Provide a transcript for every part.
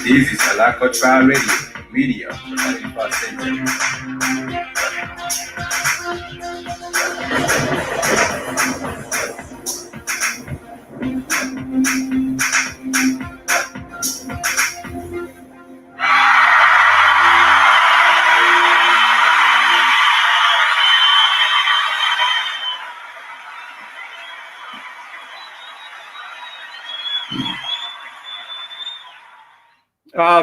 This is Alakotra Radio for the 21st century.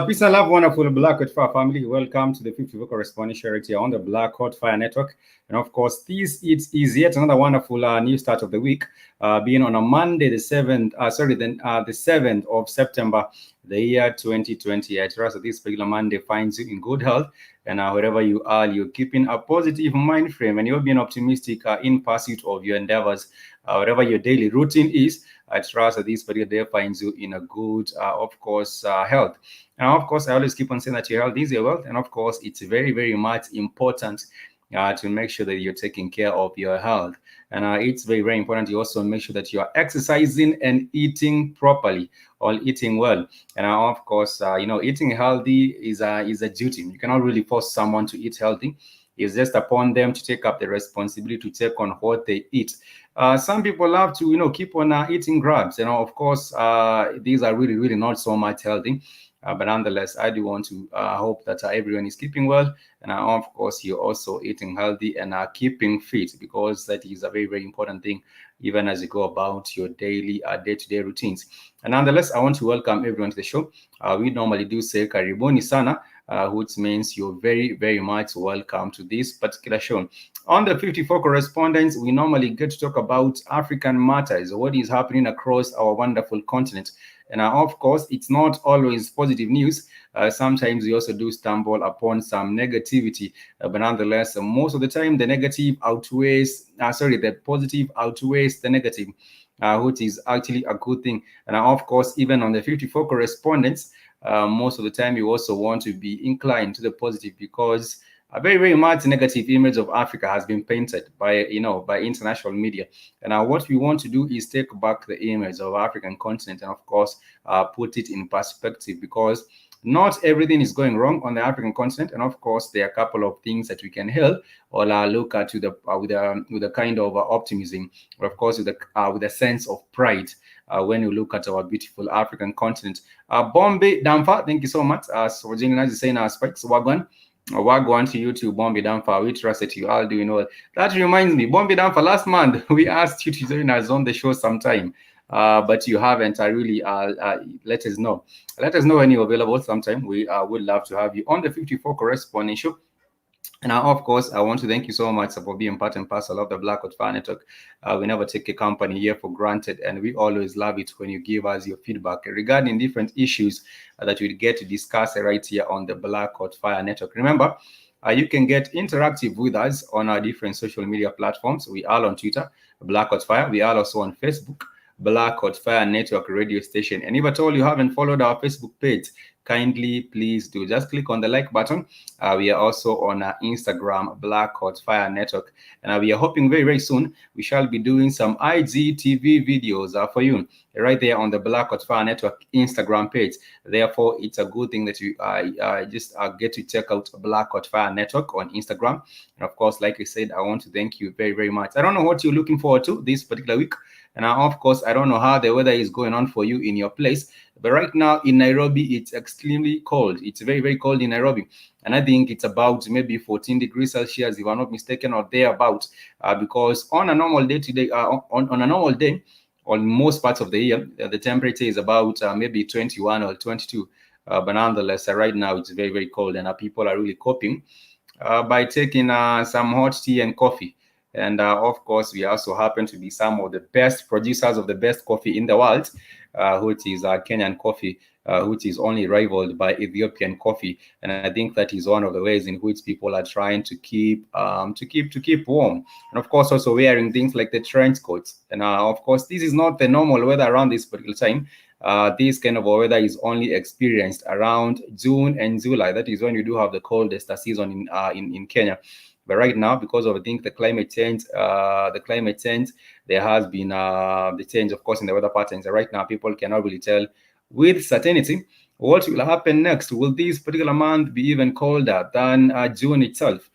Peace and love, wonderful Black Hot Fire family. Welcome to the 54 Correspondence here on the Black Hot Fire Network. And of course, this is yet another wonderful new start of the week, being on a Monday, the 7th of September, the year 2020. I trust that this particular Monday finds you in good health, and wherever you are, you're keeping a positive mind frame, and you're being optimistic in pursuit of your endeavors. Whatever your daily routine is, I trust that this particular day finds you in a good, of course, health. And of course, I always keep on saying that your health is your wealth. And of course, it's very, very much important to make sure that you're taking care of your health. And it's very, very important to also make sure that you are exercising and eating properly or eating well. And of course, eating healthy is a duty. You cannot really force someone to eat healthy. It's just upon them to take up the responsibility to take on what they eat. Some people love to, keep on eating grabs. Of course, these are really, really not so much healthy. But nonetheless, I do want to hope that everyone is keeping well. And of course, you're also eating healthy and keeping fit, because that is a very, very important thing, even as you go about your daily, day-to-day routines. And nonetheless, I want to welcome everyone to the show. We normally do say karibuni sana, which means you're very, very much welcome to this particular show. On the 54 Correspondence, we normally get to talk about African matters, what is happening across our wonderful continent. And of course, it's not always positive news. Sometimes we also do stumble upon some negativity, but nonetheless, most of the time, the positive outweighs the negative, which is actually a good thing. And of course, even on the 54 Correspondence, most of the time, you also want to be inclined to the positive, because a very, very much negative image of Africa has been painted by international media. And what we want to do is take back the image of African continent and, of course, put it in perspective, because not everything is going wrong on the African continent. And of course, there are a couple of things that we can help or look at with a kind of optimism, or of course, with a sense of pride when you look at our beautiful African continent. Bombay Damfa, thank you so much for joining us. Saying our spikes, Wagwan to you too, Bombi Damfa. We trust that you all doing well. That reminds me, Bombi Damfa, last month we asked you to join us on the show sometime, but you haven't. Let us know. Let us know when you're available sometime. We would love to have you on the 54 Correspondence show. Now, of course, I want to thank you so much for being part and parcel of the Black Hot Fire Network. We never take a company here for granted, and we always love it when you give us your feedback regarding different issues that we get to discuss right here on the Black Hot Fire Network. Remember, you can get interactive with us on our different social media platforms. We are on Twitter, Black Hot Fire. We are also on Facebook, Black Hot Fire Network Radio Station. And if at all you haven't followed our Facebook page, kindly please do. Just click on the like button. We are also on Instagram, Black Hot Fire Network. And we are hoping very, very soon we shall be doing some IGTV videos for you right there on the Black Hot Fire Network Instagram page. Therefore, it's a good thing that you just get to check out Black Hot Fire Network on Instagram. And of course, like I said, I want to thank you very, very much. I don't know what you're looking forward to this particular week. And of course, I don't know how the weather is going on for you in your place. But right now in Nairobi, it's extremely cold. It's very, very cold in Nairobi. And I think it's about maybe 14 degrees Celsius, if I'm not mistaken, or thereabout. Because on a normal day today, on a normal day, on most parts of the year, the temperature is about maybe 21 or 22. But nonetheless, right now it's very, very cold. And people are really coping by taking some hot tea and coffee. And of course, we also happen to be some of the best producers of the best coffee in the world, which is Kenyan coffee, which is only rivaled by Ethiopian coffee. And I think that is one of the ways in which people are trying to keep warm. And of course, also wearing things like the trench coats. And of course, this is not the normal weather around this particular time. This kind of weather is only experienced around June and July. That is when you do have the coldest season in Kenya. But right now, because of I think the climate change, there has been the change, of course, in the weather patterns. Right now, people cannot really tell with certainty what will happen next. Will this particular month be even colder than June itself?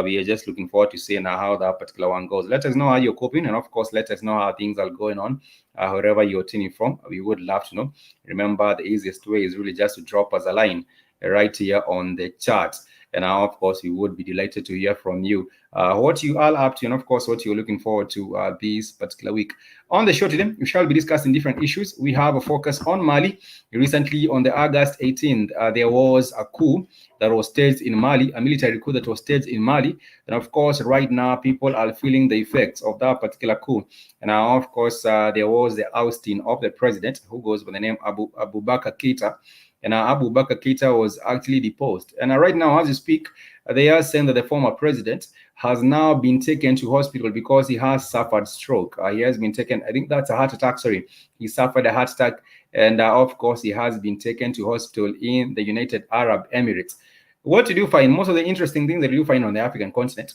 We are just looking forward to seeing how that particular one goes. Let us know how you're coping, and of course, let us know how things are going on wherever you're tuning from. We would love to know. Remember, the easiest way is really just to drop us a line right here on the chat. And of course, we would be delighted to hear from you what you are up to, and of course, what you're looking forward to this particular week. On the show today, we shall be discussing different issues. We have a focus on Mali. Recently, on the August 18th, there was a coup that was staged in Mali, a military coup that was staged in Mali. And of course, right now, people are feeling the effects of that particular coup. And of course, there was the ousting of the president, who goes by the name Abubakar Keita. And Abu Bakr Keita was actually deposed. And right now, as you speak, they are saying that the former president has now been taken to hospital because he has suffered stroke. He has been taken, I think that's a heart attack, sorry. He suffered a heart attack. And of course, he has been taken to hospital in the United Arab Emirates. What did you find? Most of the interesting things that you find on the African continent,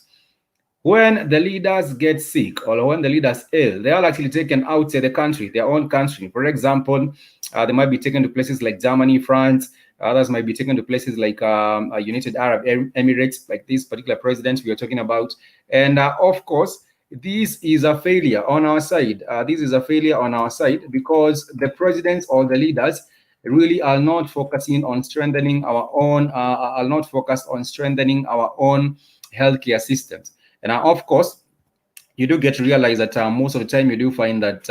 when the leaders get sick or when the leaders ill, they are actually taken outside the country, their own country. For example, they might be taken to places like Germany, France. Others might be taken to places like United Arab Emirates, like this particular president we are talking about. And of course, this is a failure on our side. This is a failure on our side because the presidents or the leaders really are not focusing on strengthening our own, are not focused on strengthening our own healthcare systems. And of course, you do get to realize that most of the time you do find that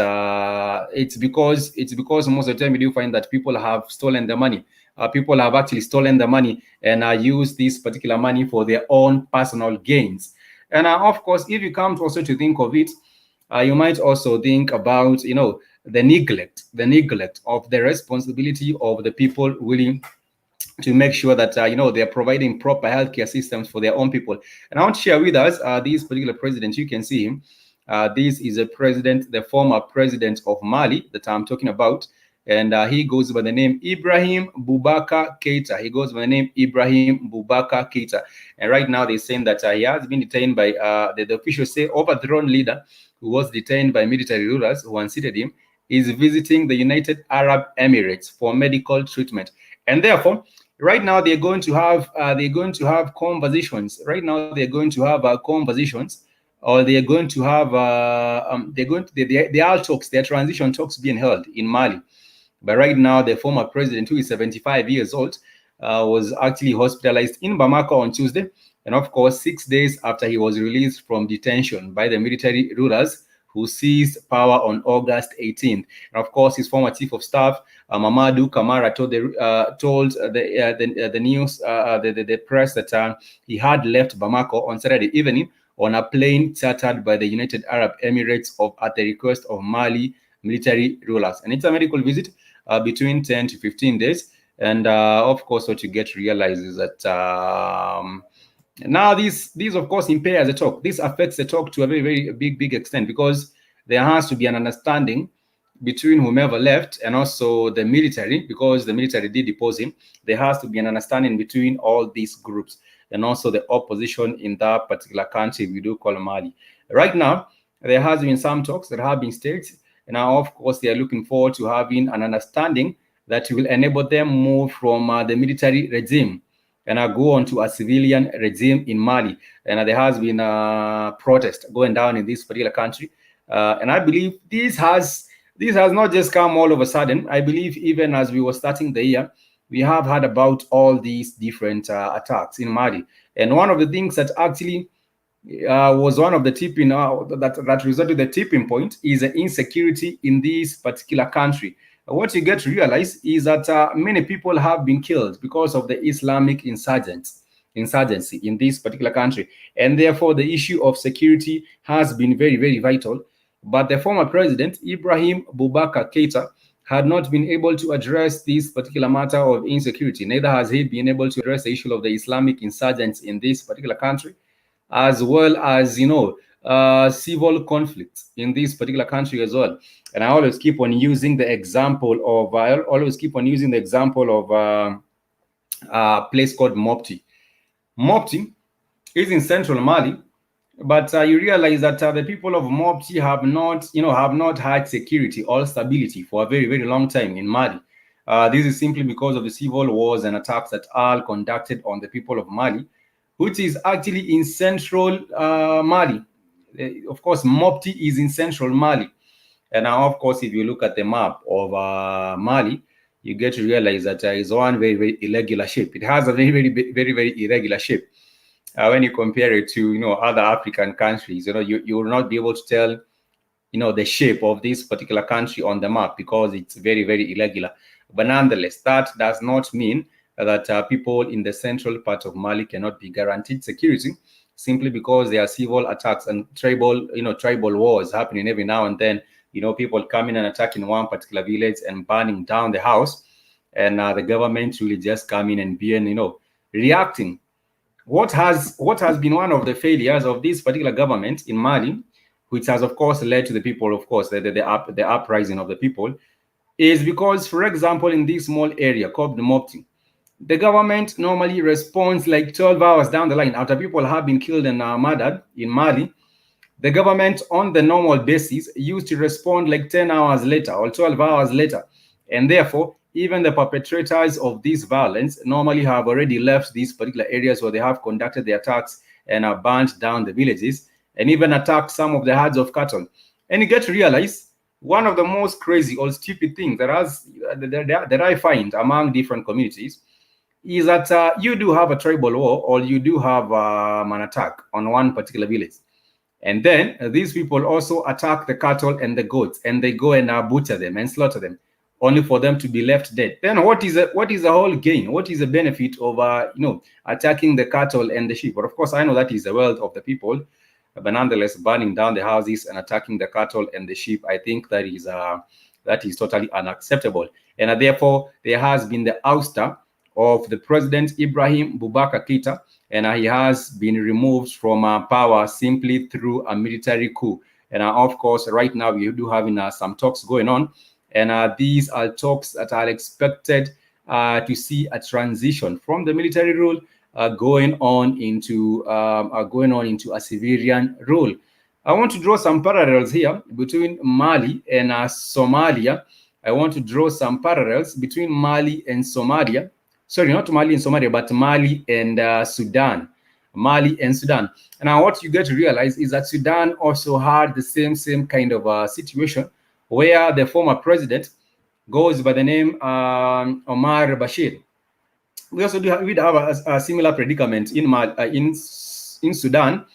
it's because most of the time you do find that people have stolen the money. People have actually stolen the money and used this particular money for their own personal gains. And of course, if you come to also to think of it, you might also think about the neglect of the responsibility of the people willing to make sure that they're providing proper healthcare systems for their own people. And I want to share with us this particular president. You can see him. This is a president, the former president of Mali that I'm talking about, and he goes by the name Ibrahim Boubacar Keita. He goes by the name Ibrahim Boubacar Keita, and right now they're saying that he has been detained by the officials say overthrown leader who was detained by military rulers who unseated him is visiting the United Arab Emirates for medical treatment, and therefore. Right now, they're going to have conversations. Right now, they're going to have conversations, or they're going to have there are talks. There are transition talks being held in Mali. But right now, the former president, who is 75 years old, was actually hospitalized in Bamako on Tuesday, and of course, 6 days after he was released from detention by the military rulers who seized power on August 18th. And of course, his former chief of staff, Mamadou Kamara, told the news, the press that he had left Bamako on Saturday evening on a plane chartered by the United Arab Emirates at the request of Mali military rulers. And it's a medical visit between 10 to 15 days. And of course, what you get to realize is that now these of course impairs the talk. This affects the talk to a very, very big extent, because there has to be an understanding between whomever left and also the military, because the military did depose him. There has to be an understanding between all these groups and also the opposition in that particular country we do call Mali. Right now, there has been some talks that have been staged, and now of course they are looking forward to having an understanding that will enable them move from the military regime and go on to a civilian regime in Mali. And there has been a protest going down in this particular country. And I believe this has not just come all of a sudden. I believe even as we were starting the year, we have heard about all these different attacks in Mali. And one of the things that actually was one of the tipping that resulted in the tipping point is the insecurity in this particular country. What you get to realize is that many people have been killed because of the Islamic insurgency in this particular country. And therefore, the issue of security has been very, very vital. But the former president, Ibrahim Boubacar Keïta, had not been able to address this particular matter of insecurity. Neither has he been able to address the issue of the Islamic insurgents in this particular country, as well as, civil conflicts in this particular country as well. And I always keep on using the example of a place called Mopti. Mopti is in central Mali, but you realize that the people of Mopti have not had security or stability for a very, very long time in Mali. This is simply because of the civil wars and attacks that are conducted on the people of Mali, which is actually in central Mali. Of course, Mopti is in central Mali. And now, of course, if you look at the map of Mali, you get to realize that it's one very, very irregular shape. It has a very, very, very, very irregular shape. When you compare it to, other African countries, you will not be able to tell, the shape of this particular country on the map because it's very, very irregular. But nonetheless, that does not mean that people in the central part of Mali cannot be guaranteed security, simply because there are civil attacks and tribal wars happening every now and then. People coming and attacking one particular village and burning down the house, and the government really just coming and being, reacting. What has been one of the failures of this particular government in Mali, which has of course led to the people, of course, the uprising of the people, is because, for example, in this small area called the Mopti, the government normally responds like 12 hours down the line after people have been killed and murdered in Mali. The government, on the normal basis, used to respond like 10 hours later or 12 hours later. And therefore, even the perpetrators of this violence normally have already left these particular areas where they have conducted the attacks and have burnt down the villages and even attacked some of the herds of cattle. And you get to realize one of the most crazy or stupid things that I find among different communities is that you do have a tribal war, or you do have an attack on one particular village. And then these people also attack the cattle and the goats, and they go and butcher them and slaughter them, only for them to be left dead. Then what is the whole gain? What is the benefit of attacking the cattle and the sheep? But of course, I know that is the wealth of the people, but nonetheless, burning down the houses and attacking the cattle and the sheep, I think that is totally unacceptable. And therefore, there has been the ouster of the president Ibrahim Boubacar Keïta, and he has been removed from power simply through a military coup. And of course, right now we do having some talks going on, and these are talks that are expected to see a transition from the military rule going on into a civilian rule. I want to draw some parallels here between Mali and Somalia. I want to draw some parallels between Mali and Somalia. Sorry, not Mali and Somalia, but Mali and Sudan. Mali and Sudan. And now what you get to realize is that Sudan also had the same kind of situation where the former president goes by the name Omar Bashir. We also have a similar predicament in Sudan,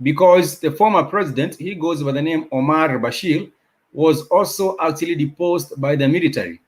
because the former president, he goes by the name Omar Bashir, was also actually deposed by the military.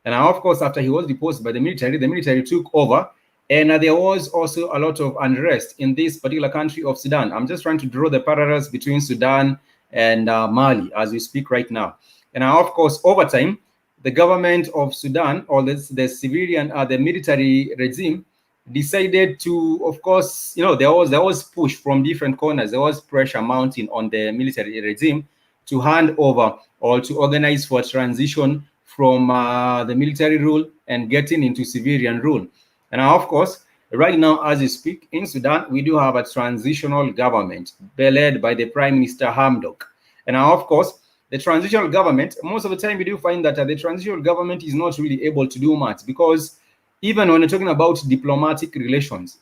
And of course, after he was deposed by the military took over, and there was also a lot of unrest in this particular country of Sudan. I'm just trying to draw the parallels between Sudan and Mali as we speak right now. And of course, over time, the government of Sudan, or the civilian, the military regime, decided to, of course, there was push from different corners. There was pressure mounting on the military regime to hand over or to organize for transition from the military rule and getting into civilian rule. And of course, right now, as we speak, in Sudan, we do have a transitional government led by the Prime Minister Hamdok. And of course, the transitional government, most of the time we do find that the transitional government is not really able to do much, because even when you're talking about diplomatic relations,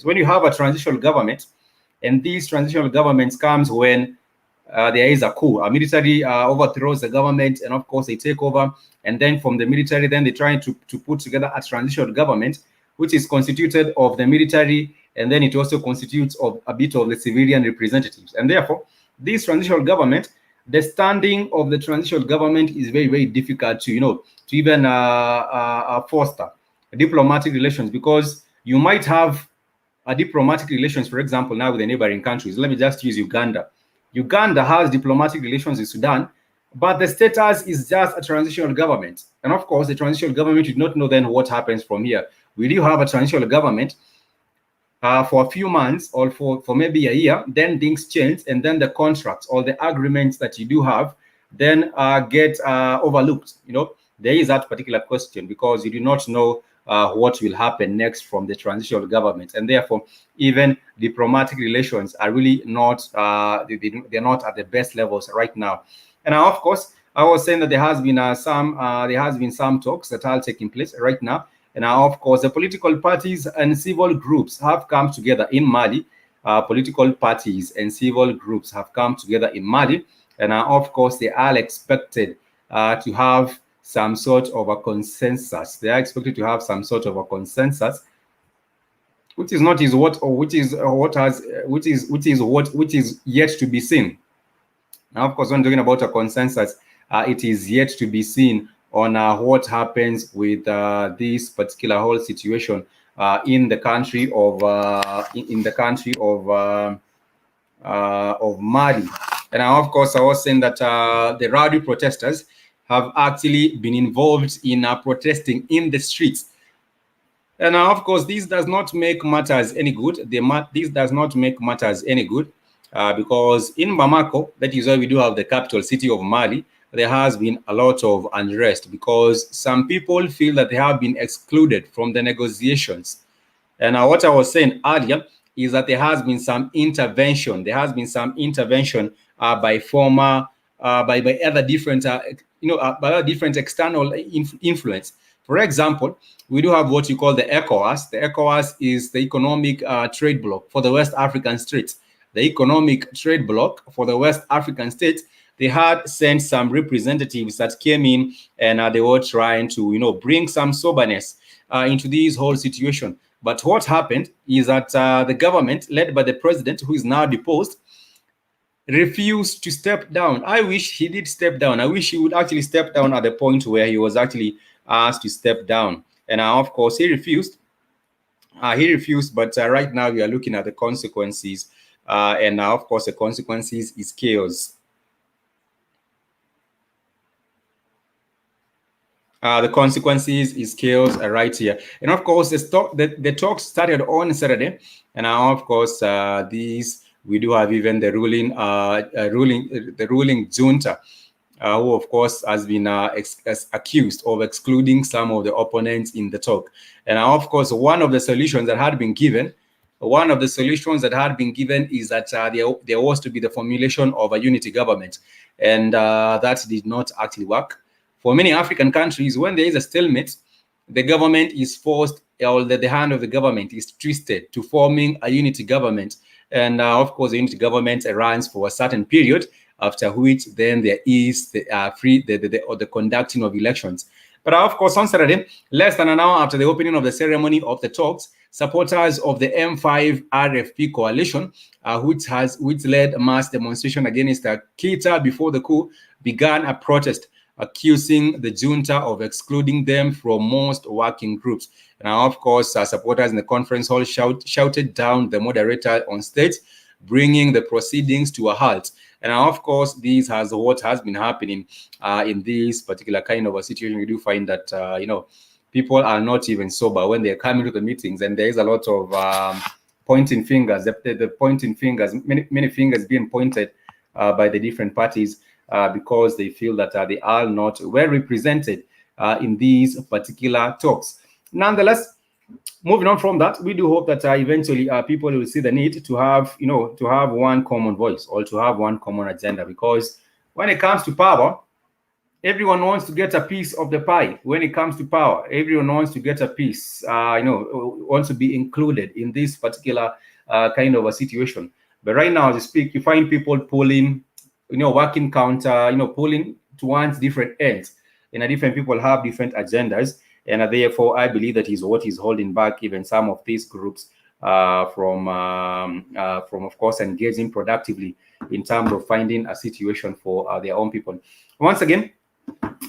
when you have a transitional government, and these transitional governments comes when there is a coup, a military overthrows the government, and of course they take over, and then from the military, then they try to put together a transitional government, which is constituted of the military, and then it also constitutes of a bit of the civilian representatives. And therefore, this transitional government, the standing of the transitional government is very, very difficult to even foster diplomatic relations, because you might have a diplomatic relations, for example, now with the neighboring countries. Let me just use Uganda. Uganda has diplomatic relations with Sudan, but the status is just a transitional government. And of course, the transitional government did not know then what happens from here. We do have a transitional government for a few months or for maybe a year, then things change, and then the contracts or the agreements that you do have then get overlooked. There is that particular question, because you do not know what will happen next from the transitional government, and therefore even diplomatic relations are really not they're not at the best levels right now. And of course, I was saying that there has been some talks that are taking place right now. And of course, the political parties and civil groups have come together in Mali. Political parties and civil groups have come together in Mali. And of course, they are expected to have some sort of a consensus. They are expected to have some sort of a consensus, which is yet to be seen. Now, of course, when talking about a consensus, it is yet to be seen on what happens with this particular whole situation in the country of Mali. And of course, I was saying that the Rowdy protesters have actually been involved in protesting in the streets. And of course, this does not make matters any good. This does not make matters any good because in Bamako, that is where we do have the capital city of Mali, there has been a lot of unrest because some people feel that they have been excluded from the negotiations. And what I was saying earlier is that there has been some intervention. There has been some intervention by other different, by other different external influence. For example, we do have what you call the ECOWAS. The ECOWAS is the economic trade bloc for the West African states. The economic trade bloc for the West African states, they had sent some representatives that came in and they were trying to, bring some soberness into this whole situation. But what happened is that the government, led by the president, who is now deposed, refused to step down. I wish he did step down. I wish he would actually step down at the point where he was actually asked to step down. And of course, he refused. But right now we are looking at the consequences. And of course, the consequences is chaos. The consequences is chaos right here. And of course, the talks started on Saturday. And of course, we do have even the ruling junta, who of course has been accused of excluding some of the opponents in the talk. And of course, one of the solutions that had been given is that there was to be the formulation of a unity government, and that did not actually work. For many African countries, when there is a stalemate, the government is forced, or the hand of the government is twisted to forming a unity government. And of course, the unity government runs for a certain period, after which then there is the conducting of elections. But of course, on Saturday, less than an hour after the opening of the ceremony of the talks, Supporters of the M5 RFP coalition, which led a mass demonstration against Keita before the coup, began a protest accusing the junta of excluding them from most working groups. Now, of course, supporters in the conference hall shouted down the moderator on stage, bringing the proceedings to a halt. And of course, this has what has been happening in this particular kind of a situation. We do find that, people are not even sober when they're coming to the meetings, and there is a lot of pointing fingers, the pointing fingers, many fingers being pointed by the different parties because they feel that they are not well represented in these particular talks. Nonetheless, moving on from that, we do hope that eventually people will see the need to have, to have one common voice or to have one common agenda, because when it comes to power, everyone wants to get a piece of the pie. When it comes to power, everyone wants to get a piece, wants to be included in this particular kind of a situation. But right now, as you speak, you find people pulling, working counter, pulling towards different ends. And different people have different agendas. And therefore, I believe that is what is holding back even some of these groups from, of course, engaging productively in terms of finding a situation for their own people. Once again,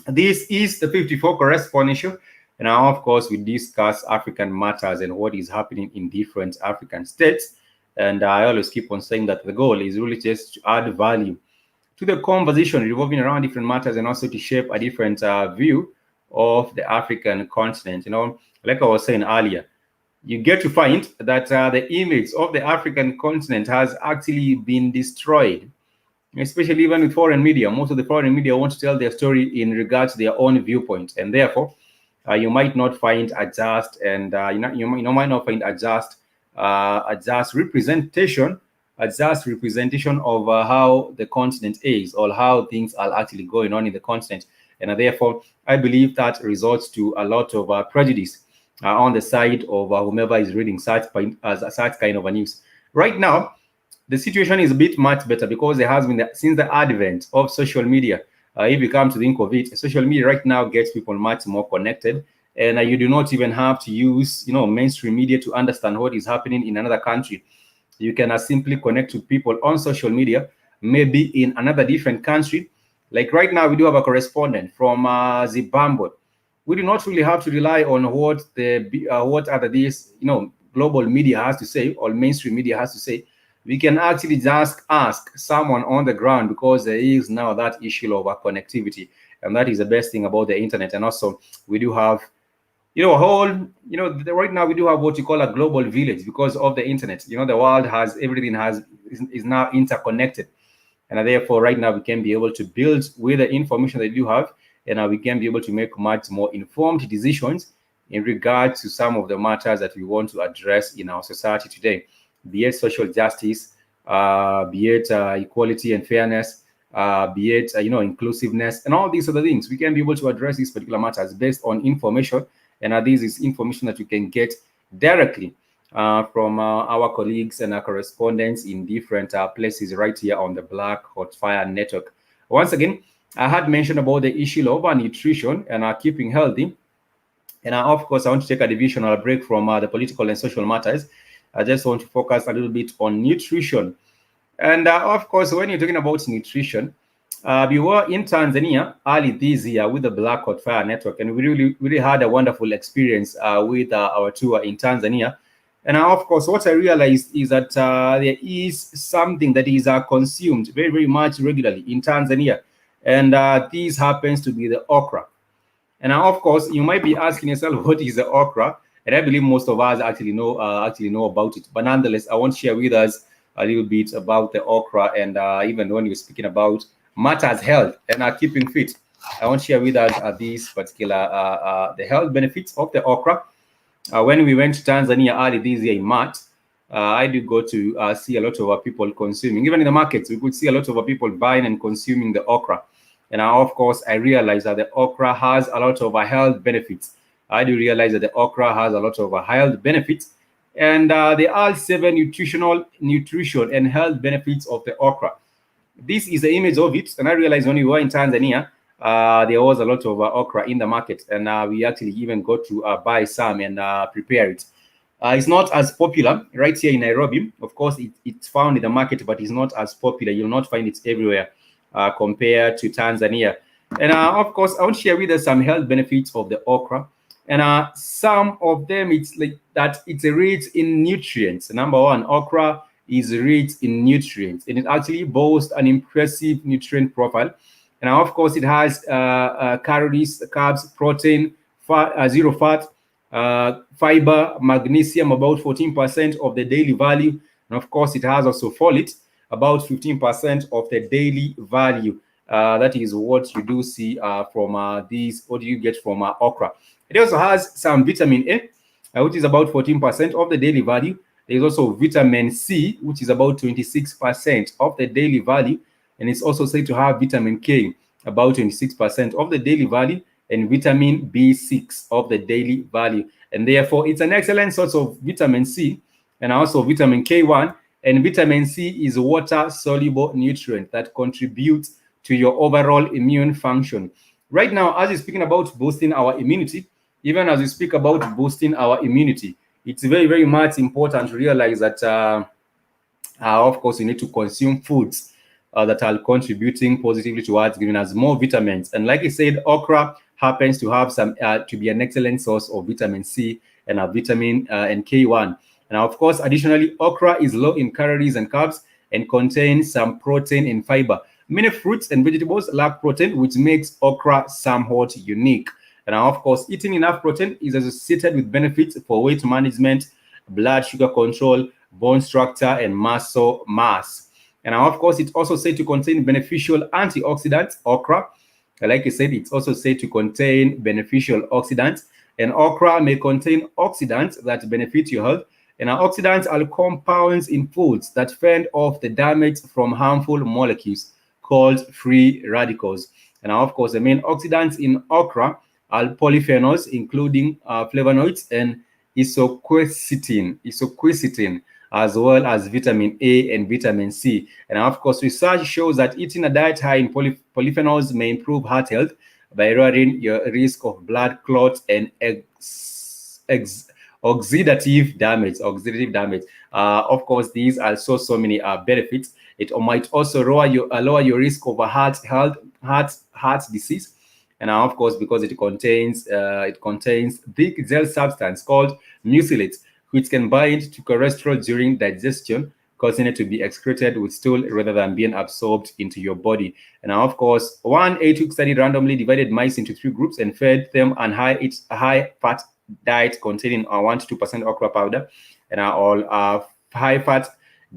this is the 54 Correspondence show. And now, of course, we discuss African matters and what is happening in different African states. And I always keep on saying that the goal is really just to add value to the conversation revolving around different matters, and also to shape a different view of the African continent. Like I was saying earlier, you get to find that the image of the African continent has actually been destroyed, especially even with foreign media. Most of the foreign media want to tell their story in regards to their own viewpoint, and therefore you might not find a just and you might not find a just representation of how the continent is, or how things are actually going on in the continent. And therefore, I believe that results to a lot of prejudice on the side of whomever is reading such kind of a news. Right now, the situation is a bit much better because there has been, since the advent of social media, if you come to think of it, social media right now gets people much more connected, and you do not even have to use, mainstream media to understand what is happening in another country. You can simply connect with people on social media, maybe in another different country. Like right now, we do have a correspondent from Zimbabwe. We do not really have to rely on what these global media has to say or mainstream media has to say. We can actually just ask someone on the ground, because there is now that issue of connectivity, and that is the best thing about the internet. And also, we do have right now we do have what you call a global village because of the internet. The world has everything is now interconnected. And therefore, right now, we can be able to build with the information that you have, and we can be able to make much more informed decisions in regard to some of the matters that we want to address in our society today, be it social justice, be it equality and fairness, be it inclusiveness, and all these other things. We can be able to address these particular matters based on information, and this is information that we can get directly from our colleagues and our correspondents in different places right here on the Black Hot Fire Network. Once again, I had mentioned about the issue of nutrition and keeping healthy. And of course, I want to take a divisional break from the political and social matters. I just want to focus a little bit on nutrition. And of course, when you're talking about nutrition, we were in Tanzania early this year with the Black Hot Fire Network, and we really had a wonderful experience with our tour in Tanzania. And of course, what I realized is that there is something that is consumed very, very much regularly in Tanzania. And this happens to be the okra. And of course, you might be asking yourself, what is the okra? And I believe most of us actually know about it. But nonetheless, I want to share with us a little bit about the okra. And even when you're speaking about matters health and keeping fit, I want to share with us these particular the health benefits of the okra. When we went to Tanzania early this year in March, I did go to see a lot of people consuming. Even in the markets, we could see a lot of people buying and consuming the okra. And of course, I realized that the okra has a lot of health benefits. I do realize that the okra has a lot of health benefits. And there are 7 nutrition and health benefits of the okra. This is the image of it. And I realized when we were in Tanzania, there was a lot of okra in the market. And we actually even got to buy some and prepare it. It's not as popular right here in Nairobi. Of course, it's found in the market, but it's not as popular. You'll not find it everywhere compared to Tanzania. And of course, I want to share with us some health benefits of the okra. And some of them, it's like that it's rich in nutrients. Number one, okra is rich in nutrients, and it actually boasts an impressive nutrient profile. And of course, it has calories, carbs, protein, fat, zero fat, fiber, magnesium, about 14% of the daily value. And of course, it has also folate, about 15% of the daily value. That is what you do see from these. What do you get from okra? It also has some vitamin A, which is about 14% of the daily value. There is also vitamin C, which is about 26% of the daily value. And it's also said to have vitamin K, about 26% of the daily value, and vitamin B6 of the daily value. And therefore, it's an excellent source of vitamin C and also vitamin K1. And vitamin C is a water-soluble nutrient that contributes to your overall immune function. Right now, as you're speaking about boosting our immunity, even as we speak about boosting our immunity, it's very, very much important to realize that, of course, you need to consume foods that are contributing positively towards giving us more vitamins. And like I said, okra happens to have some to be an excellent source of vitamin C and vitamin and K1. And of course, additionally, okra is low in calories and carbs and contains some protein and fiber. Many fruits and vegetables lack protein, which makes okra somewhat unique. And of course, eating enough protein is associated with benefits for weight management, blood sugar control, bone structure, and muscle mass. And of course, it's also said to contain beneficial antioxidants, okra. Like I said, it's also said to contain beneficial oxidants. And okra may contain oxidants that benefit your health. And oxidants are compounds in foods that fend off the damage from harmful molecules called free radicals. And of course, the main oxidants in okra are polyphenols, including flavonoids and isoquercetin, as well as vitamin A and vitamin C. And of course, research shows that eating a diet high in polyphenols may improve heart health by lowering your risk of blood clots and oxidative damage. Of course, these are so many benefits. It might also lower your risk of heart disease. And of course, because it contains big gel substance called mucilate, which can bind to cholesterol during digestion, causing it to be excreted with stool rather than being absorbed into your body. And of course, one 8-week study randomly divided mice into 3 groups and fed them a high-fat diet containing 1 to 2% okra powder, and all high-fat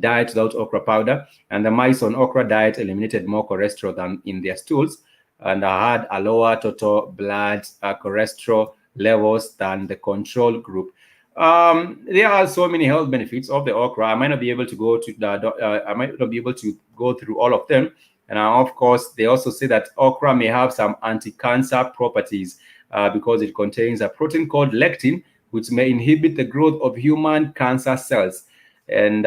diet without okra powder. And the mice on okra diet eliminated more cholesterol than in their stools, and had a lower total blood cholesterol levels than the control group. There are so many health benefits of the okra. I might not be able to go through all of them. And of course, they also say that okra may have some anti-cancer properties because it contains a protein called lectin, which may inhibit the growth of human cancer cells. And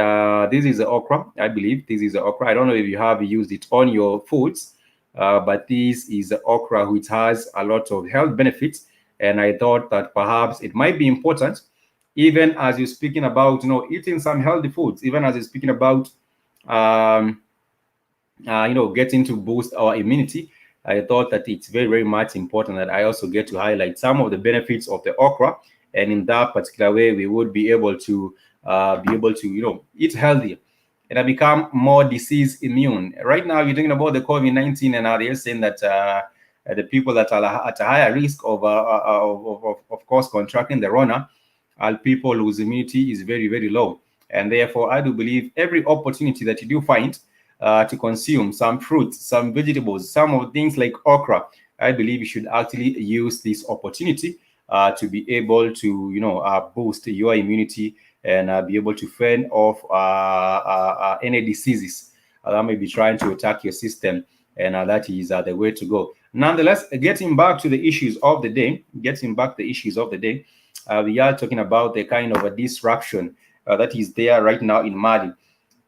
this is the okra. I believe this is the okra. I don't know if you have used it on your foods, but this is the okra, which has a lot of health benefits. And I thought that perhaps it might be important, even as you're speaking about, eating some healthy foods, even as you're speaking about, getting to boost our immunity. I thought that it's very, very much important that I also get to highlight some of the benefits of the okra. And in that particular way, we would be able to eat healthy and become more disease immune. Right now, you're talking about the COVID-19, and they're saying that the people that are at a higher risk of course, contracting the Rona are people whose immunity is very, very low. And therefore, I do believe every opportunity that you do find to consume some fruits, some vegetables, some of things like okra, I believe you should actually use this opportunity to be able to, boost your immunity and be able to fend off any diseases that may be trying to attack your system. And that is the way to go. Nonetheless, getting back to the issues of the day, we are talking about the kind of a disruption that is there right now in Mali.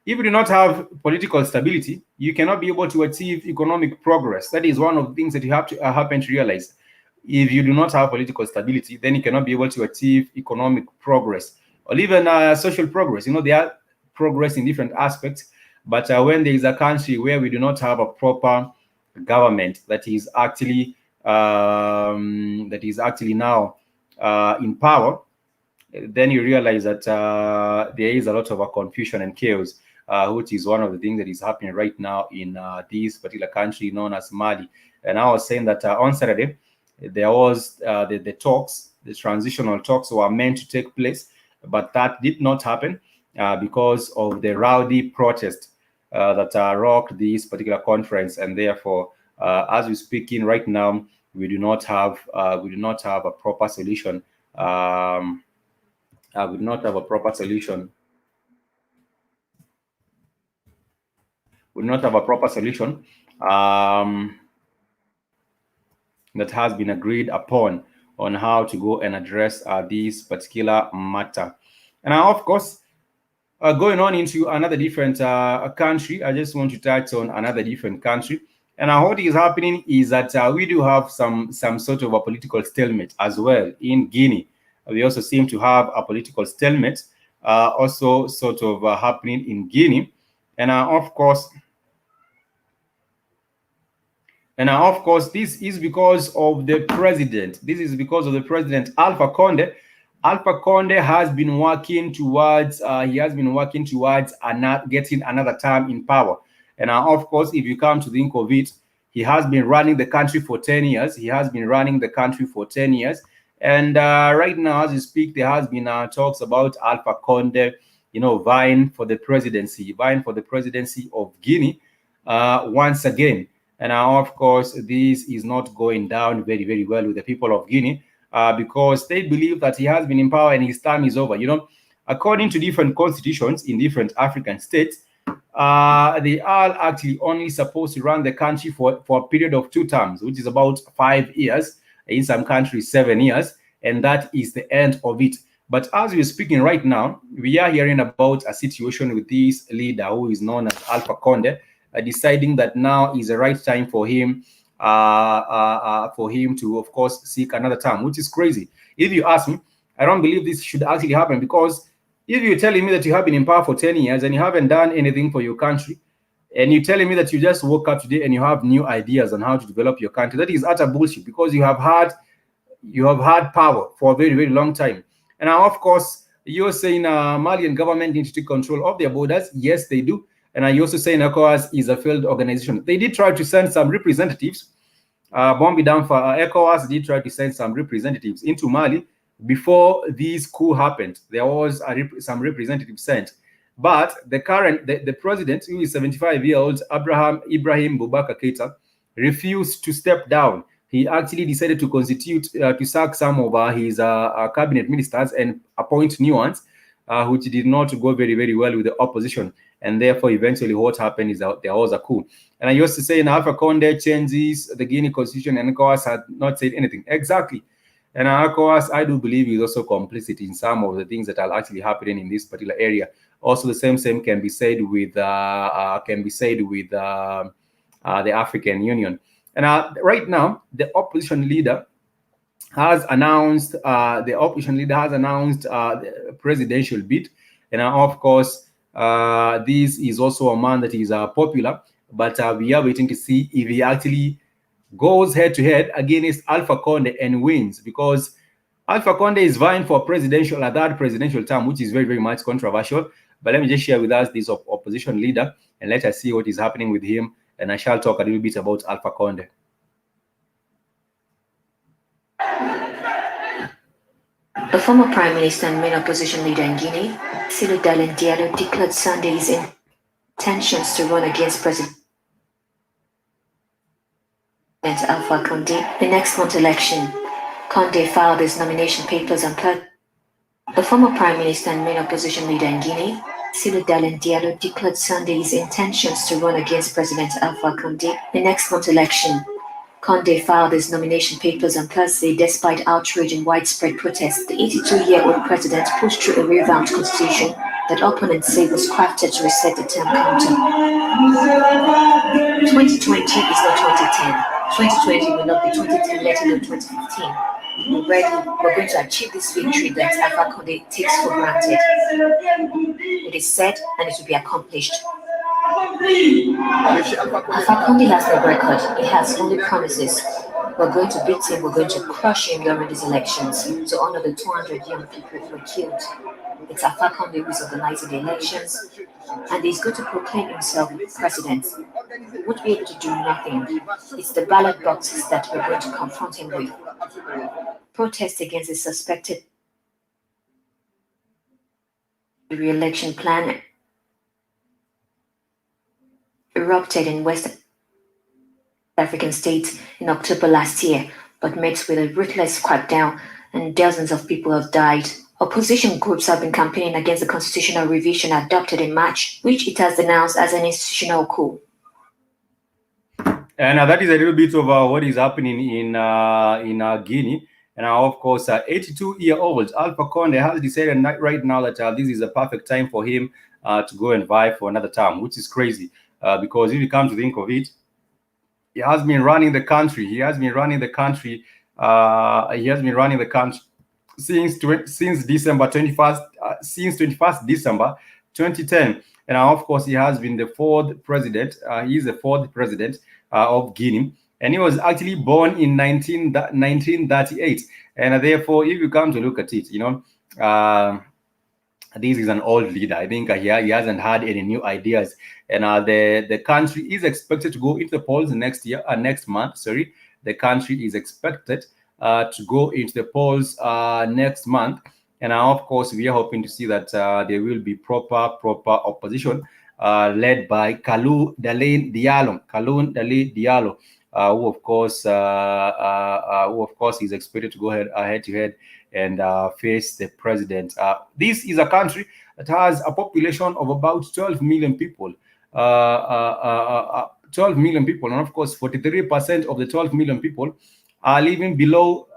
If you do not have political stability, you cannot be able to achieve economic progress. That is one of the things that you have to happen to realize. If you do not have political stability, then you cannot be able to achieve economic progress. or even social progress. They are progress in different aspects, but when there is a country where we do not have a proper government that is actually now in power, then you realize that there is a lot of confusion and chaos, which is one of the things that is happening right now in this particular country known as Mali. And I was saying that on Saturday, there was the talks, the transitional talks were meant to take place, but that did not happen because of the rowdy protest that rocked this particular conference. And therefore, as we're speaking right now, we do not have a proper solution. We do not have a proper solution. We do not have a proper solution that has been agreed upon on how to go and address this particular matter. And of course, going on into another different country, I just want to touch on another different country. And what is happening is that we do have some sort of a political stalemate as well in Guinea. We also seem to have a political stalemate also sort of happening in Guinea. And of course, this is because of the president. This is because of the president, Alpha Conde. Alpha Conde has been working towards getting another term in power. And of course, if you come to think of it, he has been running the country for 10 years. And right now, as we speak, there has been talks about Alpha Conde, vying for the presidency of Guinea once again. And of course, this is not going down very, very well with the people of Guinea because they believe that he has been in power and his time is over. According to different constitutions in different African states, they are actually only supposed to run the country for a period of 2 terms, which is about 5 years, in some countries 7 years, and that is the end of it. But as we're speaking right now, we are hearing about a situation with this leader who is known as Alpha Conde, deciding that now is the right time for him to, of course, seek another term, which is crazy. If you ask me, I don't believe this should actually happen, because if you're telling me that you have been in power for 10 years and you haven't done anything for your country, and you're telling me that you just woke up today and you have new ideas on how to develop your country, that is utter bullshit, because you have had power for a very, very long time. And now, of course, you're saying Malian government needs to take control of their borders. Yes, they do. And I also saying ECOWAS is a failed organization. They did try to send some representatives. Bombi Damfa, ECOWAS did try to send some representatives into Mali before this coup happened. There was some representatives sent. But the president, who is 75-year-old Ibrahim Boubacar Keita, refused to step down. He actually decided to sack some of his cabinet ministers and appoint new ones, which did not go very, very well with the opposition. And therefore, eventually, what happened is that there was a coup. And I used to say, Alpha Conde changes the Guinea constitution, and ECOWAS had not said anything. Exactly. And ECOWAS, I do believe, is also complicit in some of the things that are actually happening in this particular area. Also, the same can be said with the African Union. And right now, the opposition leader has announced the presidential bid, and of course, this is also a man that is popular. But we are waiting to see if he actually goes head-to-head against Alpha Conde and wins, because Alpha Conde is vying for a third presidential term, which is very, very much controversial. But let me just share with us this opposition leader, and let us see what is happening with him. And I shall talk a little bit about Alpha Conde. The former Prime Minister and main opposition leader in Guinea, Cellou Dalein Diallo, declared Sunday his intentions to run against President Alpha Conde the next month's election. Conde filed his nomination papers on Thursday. The former Prime Minister and main opposition leader in Guinea, Cellou Dalein Diallo, declared Sunday his intentions to run against President Alpha Conde the next month's election. Conde filed his nomination papers on Thursday despite outrage and widespread protests. The 82-year-old president pushed through a revamped constitution that opponents say was crafted to reset the term counter. 2020 is not 2010. 2020 will not be 2010, let alone 2015. We're going to achieve this victory that Alpha Conde takes for granted. It is said and it will be accomplished. Alpha Conde has no record. He has only promises. We're going to beat him. We're going to crush him during these elections to honor the 200 young people who were killed. It's Alpha Conde who's organizing the elections, and he's going to proclaim himself president. He won't be able to do nothing. It's the ballot boxes that we're going to confront him with. Protest against his suspected re-election plan erupted in West African states in October last year, but met with a ruthless crackdown and dozens of people have died. Opposition groups have been campaigning against the constitutional revision adopted in March, which it has denounced as an institutional coup. And that is a little bit of what is happening in Guinea. And of course, 82-year-old Alpha Conde has decided right now that this is a perfect time for him to go and vie for another term, which is crazy because if you come to think of it, he has been running the country. He has been running the country. Since December 21st, since 21st December 2010, and of course he has been the fourth president. He is the fourth president of Guinea, and he was actually born in 1938. And therefore, if you come to look at it, you know, this is an old leader. I think he hasn't had any new ideas, and the country is expected to go into the polls next month. Sorry, the country is expected to go into the polls next month, and of course we are hoping to see that there will be proper opposition led by Kalou Dalein Diallo, who of course is expected to go head to head and face the president. This is a country that has a population of about 12 million people. 12 million people, and of course 43% of the 12 million people are living below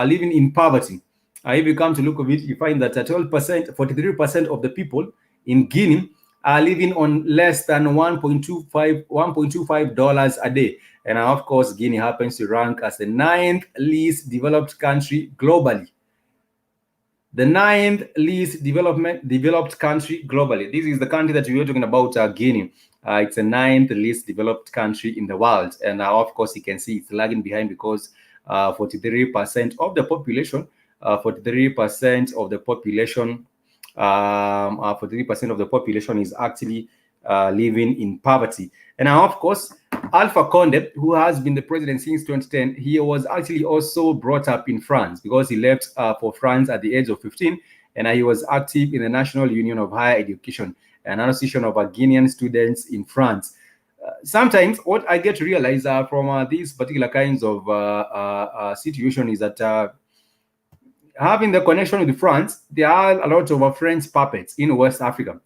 living in poverty. If you come to look at it, you find that 43% of the people in Guinea are living on less than $1.25 a day. And of course, Guinea happens to rank as the 9th least developed country globally. The 9th least developed country globally. This is the country that we were talking about, Guinea. It's the 9th least developed country in the world, and of course you can see it's lagging behind because 43% of the population, 43% of the population is actually living in poverty. And of course, Alpha Conde, who has been the president since 2010, he was actually also brought up in France because he left for France at the age of 15, and he was active in the National Union of Higher Education, an association of Guinean students in France. Sometimes what I get to realize from these particular kinds of situation is that having the connection with France, there are a lot of French puppets in West Africa.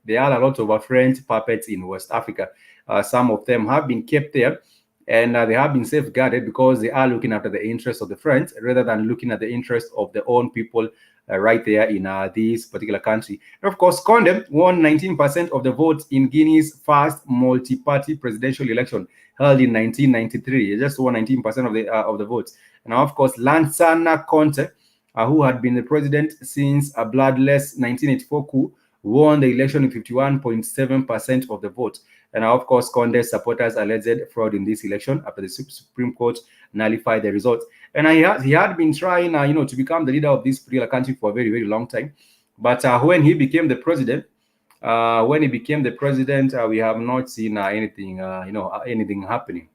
Some of them have been kept there, and they have been safeguarded because they are looking after the interests of the French rather than looking at the interests of their own people right there in this particular country. And of course, Conde won 19% of the votes in Guinea's first multi-party presidential election held in 1993. He just won 19% of the votes. And of course, Lansana Conte, who had been the president since a bloodless 1984 coup, won the election with 51.7% of the vote. And of course, Conde's supporters alleged fraud in this election after the Supreme Court nullified the results. And he had been trying, to become the leader of this particular country for a very, very long time. But when he became the president, we have not seen anything happening.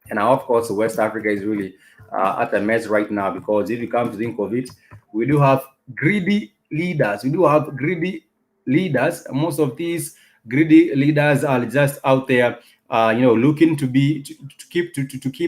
And of course, West Africa is really at a mess right now because if you come to think of it, we do have greedy leaders. Most of these greedy leaders are just out there, looking to keep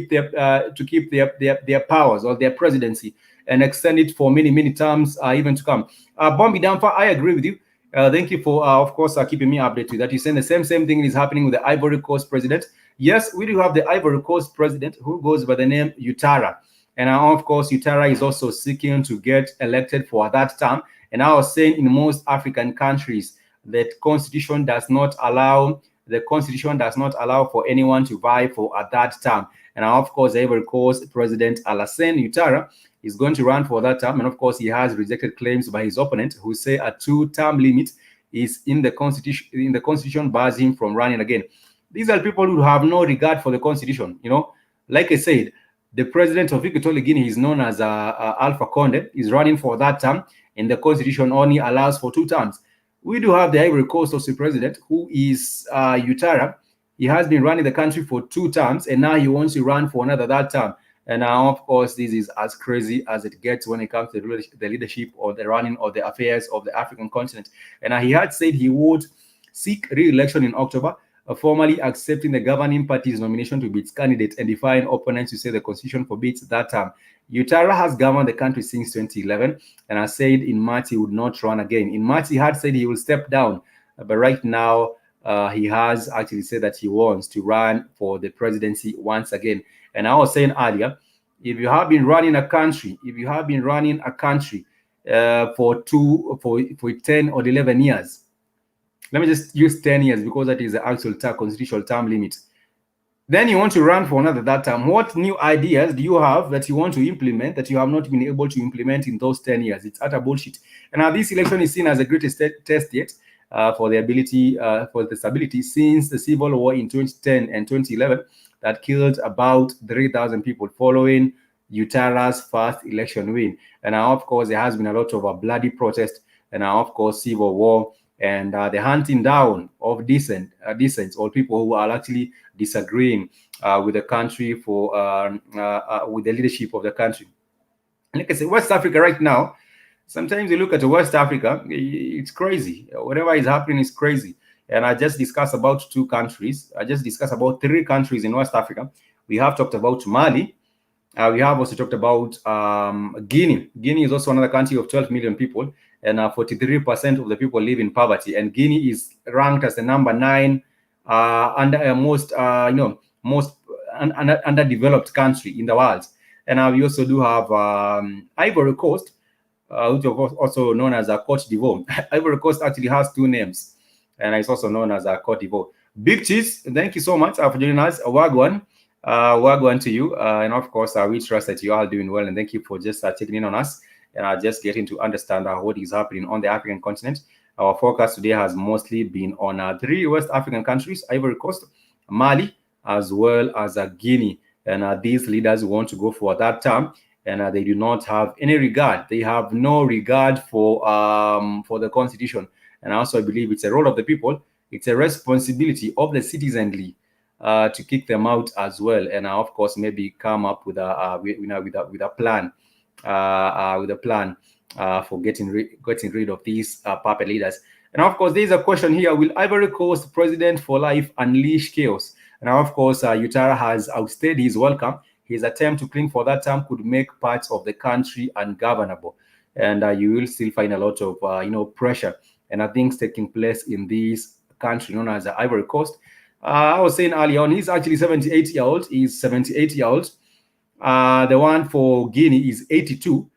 their powers or their presidency and extend it for many terms even to come. Bombi Damfa, I agree with you. Thank you for, of course, keeping me updated with that. You're saying the same thing is happening with the Ivory Coast president. Yes, we do have the Ivory Coast president who goes by the name Ouattara. And of course, Ouattara is also seeking to get elected for that term. And I was saying in most African countries, that constitution does not allow the constitution does not allow for anyone to vie for a third term. And of course, the Ivory Coast President Alassane Ouattara is going to run for that term. And of course, he has rejected claims by his opponent who say a 2-term limit is in the constitution bars him from running again. These are people who have no regard for the constitution. You know, like I said, the president of Equatorial Guinea is known as Alpha Conde, is running for that term, and the constitution only allows for 2 terms. We do have the Ivory Coast also president, who is Ouattara. He has been running the country for 2 terms, and now he wants to run for another that term. And now, of course, this is as crazy as it gets when it comes to the leadership or the running of the affairs of the African continent. And he had said he would seek re-election in October, formally accepting the governing party's nomination to be its candidate and defying opponents who say the constitution forbids that term. Ouattara has governed the country since 2011 and has said in March he would not run again. In March, he had said he will step down, but right now he has actually said that he wants to run for the presidency once again. And I was saying earlier, if you have been running a country, for 10 or 11 years, let me just use 10 years because that is the actual constitutional term limit. Then you want to run for another that term. What new ideas do you have that you want to implement that you have not been able to implement in those 10 years? It's utter bullshit. And now this election is seen as the greatest test yet for the ability, for the stability since the civil war in 2010 and 2011 that killed about 3,000 people following Ouattara's first election win. And now, of course, there has been a lot of bloody protest and now, of course, civil war and the hunting down of dissents or people who are actually disagreeing with the country for with the leadership of the country. Like I said, West Africa right now, sometimes you look at West Africa, it's crazy. Whatever is happening is crazy. And I just discussed about 2 countries. I just discussed about 3 countries in West Africa. We have talked about Mali. We have also talked about Guinea. Guinea is also another country of 12 million people, and 43% of the people live in poverty. And Guinea is ranked as the number 9 most underdeveloped country in the world. And we also do have Ivory Coast, which is also known as Côte d'Ivoire. Ivory Coast actually has 2 names, and it's also known as Côte d'Ivoire. Big Cheese, thank you so much for joining us. Wagwan to you. And of course, we trust that you are doing well, and thank you for just checking in on us and just getting to understand what is happening on the African continent. Our focus today has mostly been on 3 West African countries, Ivory Coast, Mali, as well as Guinea. And these leaders want to go for that term, and they do not have any regard. They have no regard for the constitution. And I also believe it's a role of the people. It's a responsibility of the citizenry to kick them out as well. And of course, maybe come up with a plan, for getting rid of these puppet leaders. And of course, there is a question here: will Ivory Coast President for life unleash chaos? And of course, Ouattara has outstayed his welcome. His attempt to cling for that term could make parts of the country ungovernable, and you will still find a lot of pressure and things taking place in this country known as the Ivory Coast. I was saying earlier on, he's actually 78 years old. He's 78 years old. The one for Guinea is 82.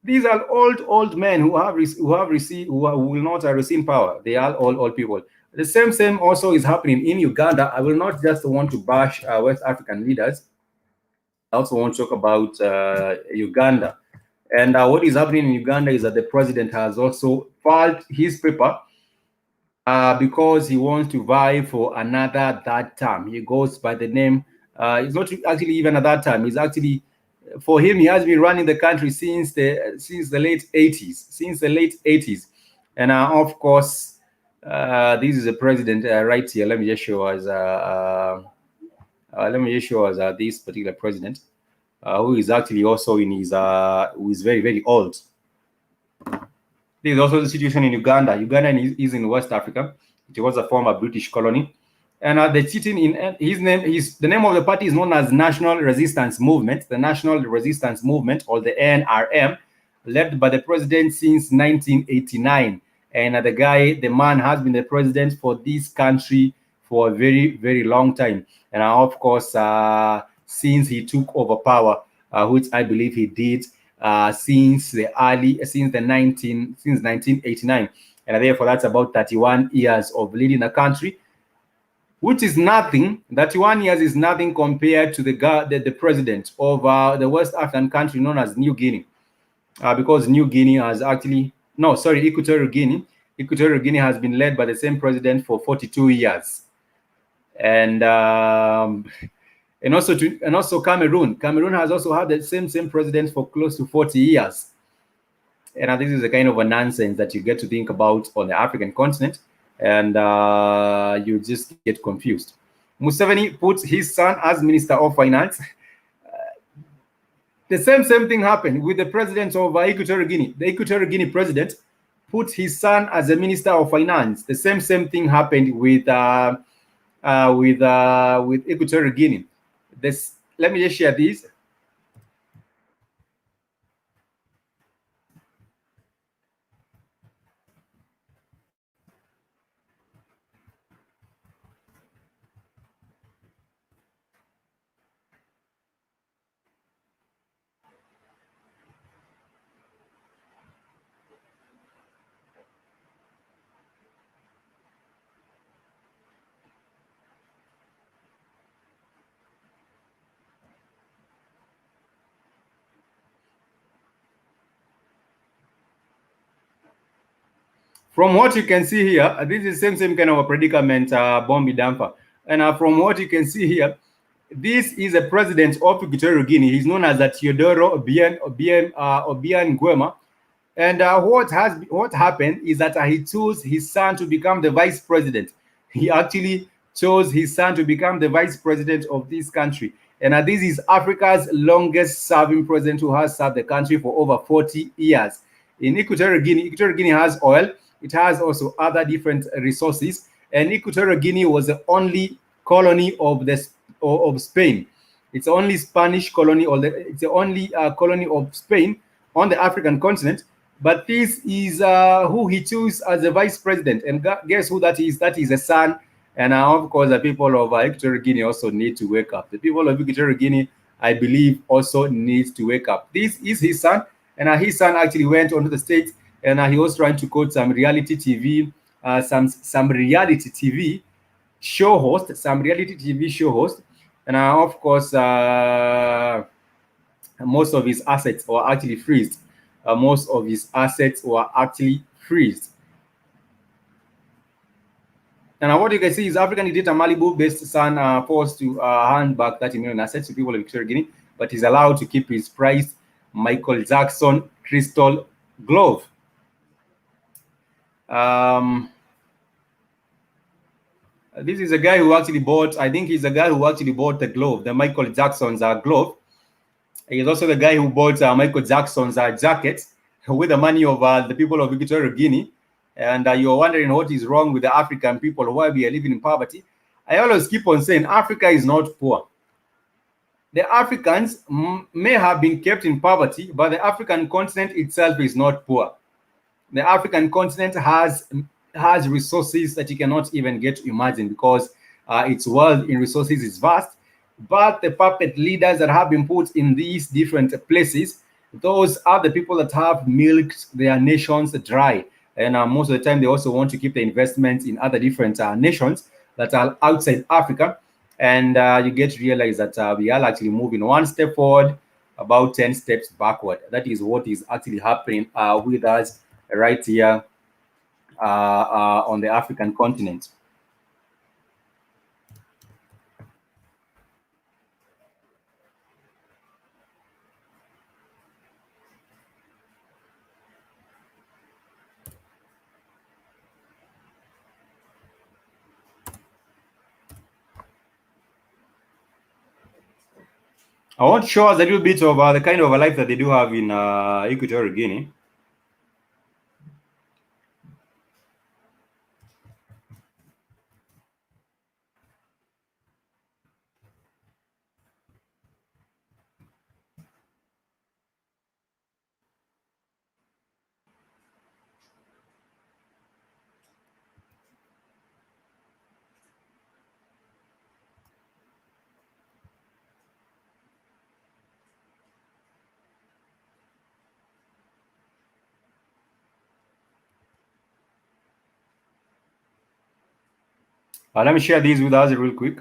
These are old men who will not receive power. They are all old people. The same also is happening in Uganda. I will not just want to bash West African leaders. I also want to talk about Uganda. And what is happening in Uganda is that the president has also filed his paper because he wants to vie for another third term. He goes by the name, it's not actually even a third term. It's actually, for him, he has been running the country since the late 80s. And of course, this is a president right here. Let me just show us. This particular president, who is actually also in his, who is very, very old. There is also the situation in Uganda. Uganda is in West Africa. It was a former British colony. And the cheating in the name of the party is known as National Resistance Movement, the National Resistance Movement, or the NRM, led by the president since 1989. And the man has been the president for this country for a very, very long time. And of course, since he took over power, which I believe he did since 1989, and therefore that's about 31 years of leading the country. which is nothing. 31 years is nothing compared to the president of the West African country known as New Guinea, because New Guinea has actually Equatorial Guinea. Equatorial Guinea has been led by the same president for 42 years, and also Cameroon. Cameroon has also had the same president for close to 40 years. And this is a kind of a nonsense that you get to think about on the African continent, and you just get confused. Museveni puts his son as Minister of Finance. The same thing happened with the president of Equatorial Guinea. The Equatorial Guinea president put his son as a Minister of Finance. The same thing happened with Equatorial Guinea. Let me just share this. From what you can see here, this is the same kind of a predicament, Bombi Dampa. And from what you can see here, this is a president of Equatorial Guinea. He's known as Teodoro Obiang Nguema. And what happened is that he chose his son to become the vice president. He actually chose his son to become the vice president of this country. And this is Africa's longest serving president who has served the country for over 40 years. In Equatorial Guinea has oil. It has also other different resources. And Equatorial Guinea was the only colony of Spain. It's the only Spanish colony, it's the only colony of Spain on the African continent. But this is who he chose as the vice president. And guess who that is? That is a son. And of course, the people of Equatorial Guinea also need to wake up. The people of Equatorial Guinea, I believe, also needs to wake up. This is his son. And his son actually went onto the stage, and he was trying to quote some reality TV, some reality TV show host, and of course, most of his assets were actually freezed. And what you can see is African dictator Malibu-based son forced to hand back 30 million assets to people of Equatorial Guinea, but he's allowed to keep his prized Michael Jackson crystal glove. This is a guy who actually bought, I think he's the guy who actually bought the glove, the Michael Jackson's glove. He's also the guy who bought Michael Jackson's jacket with the money of the people of Equatorial Guinea. And you're wondering what is wrong with the African people, why we are living in poverty. I always keep on saying Africa is not poor. The Africans may have been kept in poverty, but the African continent itself is not poor. The African continent has resources that you cannot even get to imagine, because its wealth in resources is vast. But the puppet leaders that have been put in these different places, those are the people that have milked their nations dry. And most of the time, they also want to keep the investments in other different nations that are outside Africa. And you get to realize that we are actually moving one step forward, about 10 steps backward. That is what is actually happening with us right here on the African continent. I want to show us a little bit of the kind of a life that they do have in Equatorial Guinea. Let me share these with us real quick.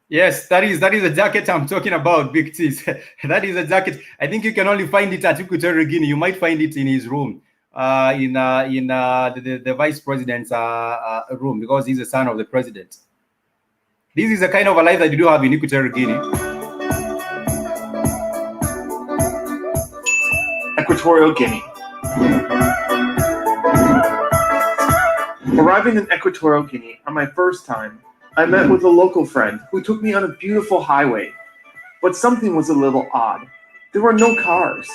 Yes, that is the jacket I'm talking about, Big Ts. That is a jacket. I think you can only find it at Equatorial Guinea. You might find it in his room, in the vice president's room, because he's the son of the president. This is a kind of a life that you do have in Equatorial Guinea. Equatorial Guinea. Arriving in Equatorial Guinea on my first time, I met with a local friend who took me on a beautiful highway. But something was a little odd. There were no cars.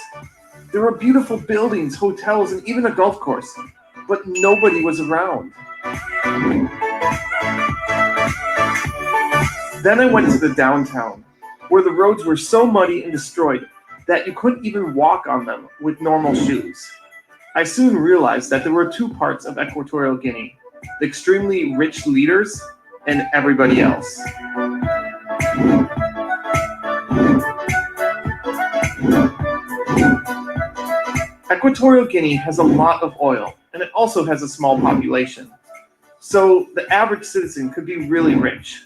There were beautiful buildings, hotels, and even a golf course, but nobody was around. Then I went to the downtown, where the roads were so muddy and destroyed that you couldn't even walk on them with normal shoes. I soon realized that there were two parts of Equatorial Guinea: the extremely rich leaders and everybody else. Equatorial Guinea has a lot of oil, and it also has a small population. So the average citizen could be really rich.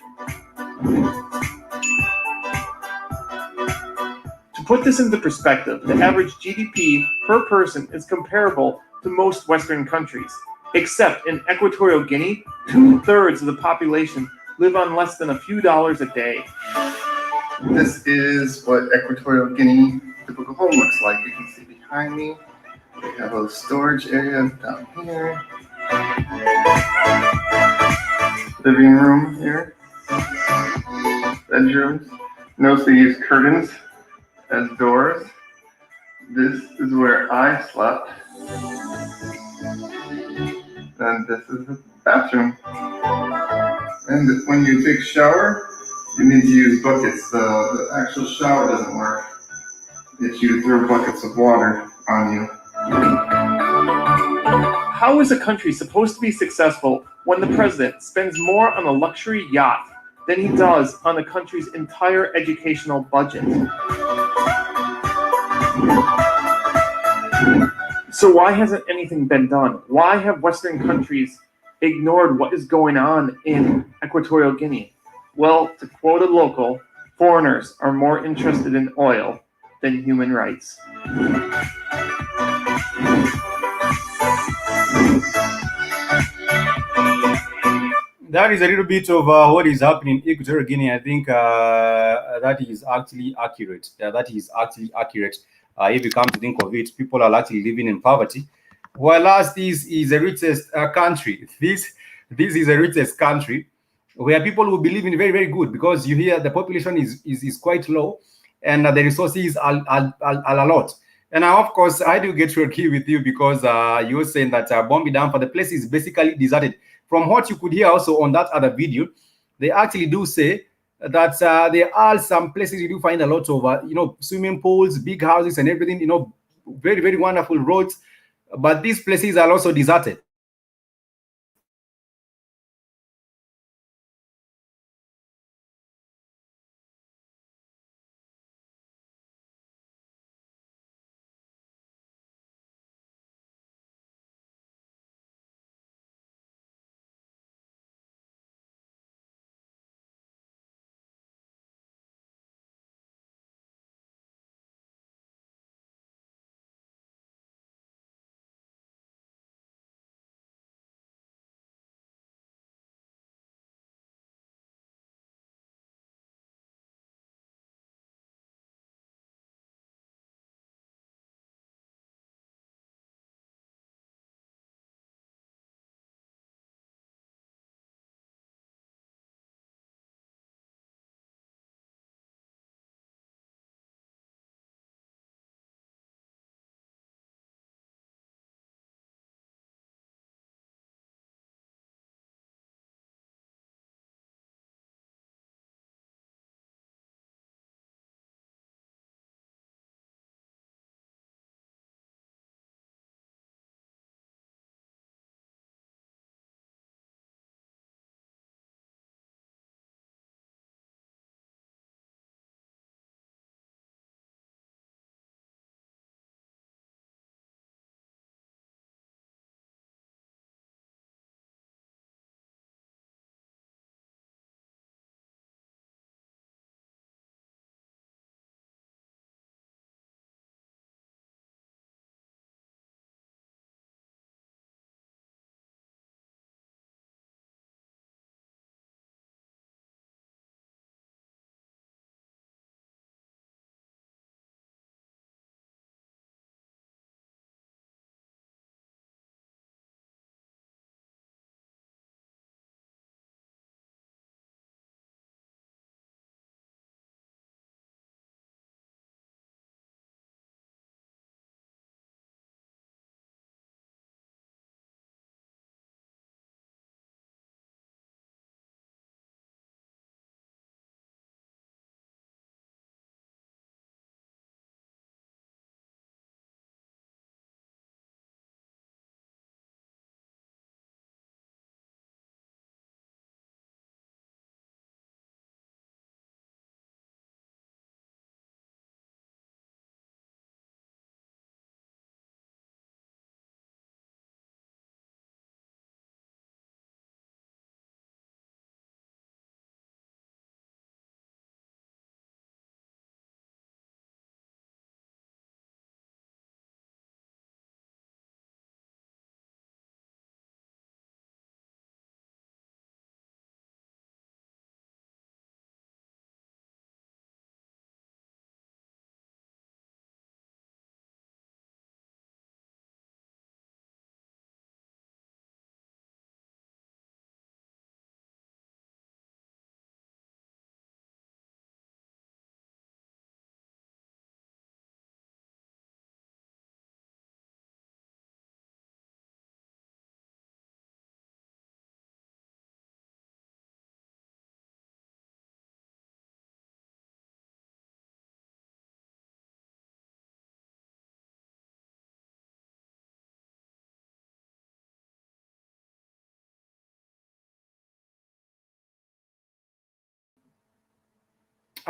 To put this into perspective, the average GDP per person is comparable to most Western countries, except in Equatorial Guinea, 2/3 of the population live on less than a few dollars a day. This is what Equatorial Guinea typical home looks like. You can see behind me, we have a storage area down here. Living room here. Bedrooms. Notice they use curtains as doors. This is where I slept. And this is the bathroom. And when you take a shower, you need to use buckets. The actual shower doesn't work. If you throw buckets of water on you. How is a country supposed to be successful when the president spends more on a luxury yacht than he does on the country's entire educational budget? So why hasn't anything been done? Why have Western countries ignored what is going on in Equatorial Guinea? Well, to quote a local, foreigners are more interested in oil than human rights. That is a little bit of what is happening in Equatorial Guinea. I think that is actually accurate. That is actually accurate. If you come to think of it, people are actually living in poverty. Whereas this is the richest country. This is the richest country where people will be living very, very good, because you hear the population is quite low, and the resources are a lot. And of course, I do get to agree with you, because you're saying that Bombi Dam, for the place is basically deserted. From what you could hear also on that other video, they actually do say that there are some places you do find a lot of swimming pools, big houses, and everything. Very, very wonderful roads, but these places are also deserted.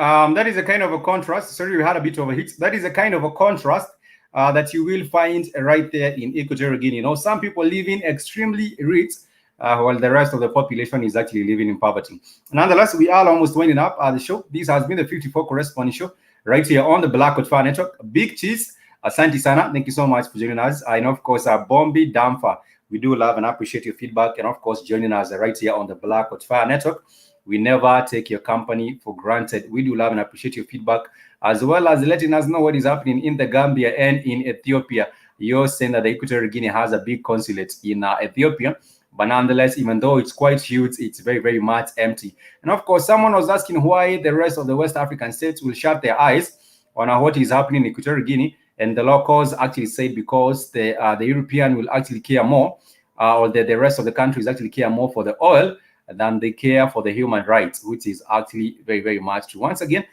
That is a kind of a contrast. Sorry, we had a bit of a hit. That is a kind of a contrast that you will find right there in Equatorial Guinea. You know, some people living extremely rich, while the rest of the population is actually living in poverty. Nonetheless, we are almost winding up the show. This has been the 54 Correspondence Show right here on the Black Hot Network. Big cheese. Asante Sana. Thank you so much for joining us. And of course, Bombi Damfa. We do love and appreciate your feedback. And of course, joining us right here on the Black Hot Network. We never take your company for granted. We do love and appreciate your feedback, as well as letting us know what is happening in the Gambia and in Ethiopia. You're saying that the Equatorial Guinea has a big consulate in Ethiopia. But nonetheless, even though it's quite huge, it's very, very much empty. And of course, someone was asking why the rest of the West African states will shut their eyes on what is happening in Equatorial Guinea. And the locals actually say because the European will actually care more, or the rest of the countries actually care more for the oil than they care for the human rights, which is actually very, very much true. Once again,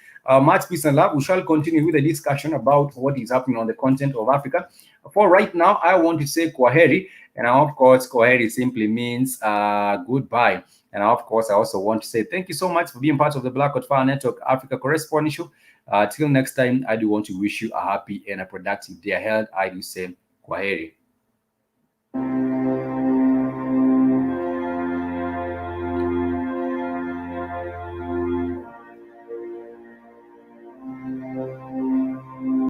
much peace and love. We shall continue with the discussion about what is happening on the continent of Africa. For right now, I want to say Kwaheri. And of course, Kwaheri simply means goodbye. And of course, I also want to say thank you so much for being part of the Black Hot Fire Network Africa Correspondence Show. Till next time, I do want to wish you a happy and a productive day ahead. I do say Kwaheri.